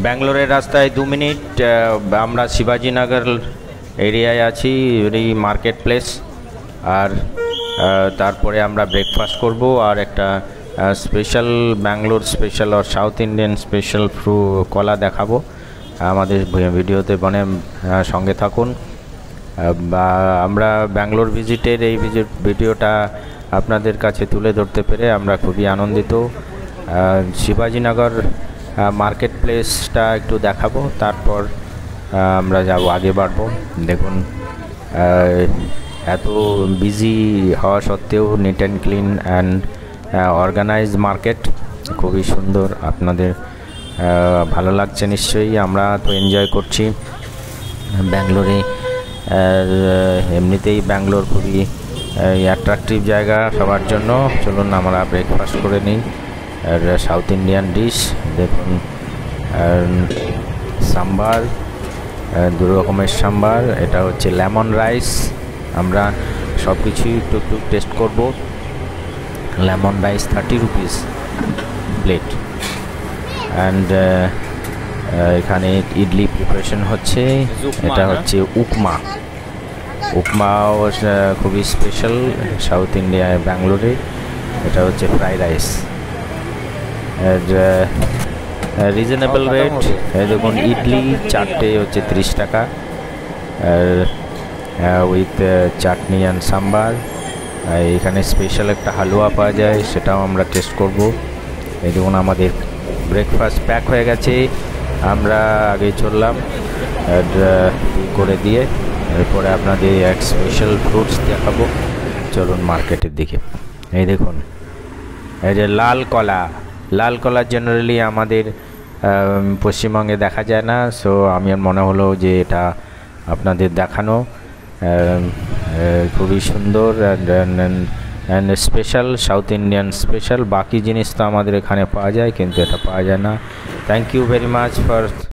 ব্যাঙ্গালোরের রাস্তায় 2 মিনিট। আমরা শিবাজীনগর এরিয়ায় আছি, এই মার্কেট প্লেস। আর তারপরে আমরা ব্রেকফাস্ট করব আর একটা স্পেশাল ব্যাঙ্গালোর স্পেশাল আর সাউথ ইন্ডিয়ান স্পেশাল কলা দেখাবো। আমাদের ভিডিওতে সঙ্গে থাকুন। বা আমরা ব্যাঙ্গালোর ভিজিটের এই ভিডিওটা আপনাদের কাছে তুলে ধরতে পেরে আমরা খুবই আনন্দিত। শিবাজীনগর মার্কেট প্লেসটা একটু দেখাবো, তারপর আমরা আগে বাড়বো। দেখুন, এত বিজি হওয়া সত্ত্বেও neat and clean and organised market, খুবই সুন্দর। আপনাদের ভালো লাগছে নিশ্চয়ই, আমরা তো এনজয় করছি ব্যাঙ্গালোরে। এমনিতেই ব্যাঙ্গালোর খুবই অ্যাট্রাকটিভ জায়গা সবার জন্য। চলুন আমরা ব্রেকফাস্ট করে নিই। আর সাউথ ইন্ডিয়ান ডিশ দেখুন, সাম্বার, 2 রকমের সাম্বার। এটা হচ্ছে লেমন রাইস। আমরা সব কিছুই একটু টেস্ট করব। Lemon rice 30 rupees plate. And এখানে ইডলি প্রিপারেশন হচ্ছে। এটা হচ্ছে উপমা খুবই স্পেশাল সাউথ ইন্ডিয়ায় ব্যাঙ্গালোরে। এটা হচ্ছে ফ্রাইড রাইস। Reasonable rate. দেখুন, ইডলি 4টে হচ্ছে 30 টাকা, উইথ চাটনি অ্যান্ড সাম্বার। এখানে স্পেশাল একটা হালুয়া পাওয়া যায়, সেটাও আমরা টেস্ট করব। এই দেখুন, আমাদের ব্রেকফাস্ট প্যাক হয়ে গেছে। আমরা আগে চললাম করে দিয়ে, এরপরে আপনাদের এক স্পেশাল ফ্রুটস দেখাবো। চলুন মার্কেটের দিকে। এই দেখুন, এই যে লাল কলা জেনারেলি আমাদের পশ্চিমবঙ্গে দেখা যায় না। সো আমার মনে হলো যে এটা আপনাদের দেখানো। খুবই সুন্দর and special, south Indian special. বাকি জিনিস তো আমাদের এখানে পাওয়া যায়, কিন্তু এটা পাওয়া যায় না। Thank you very much for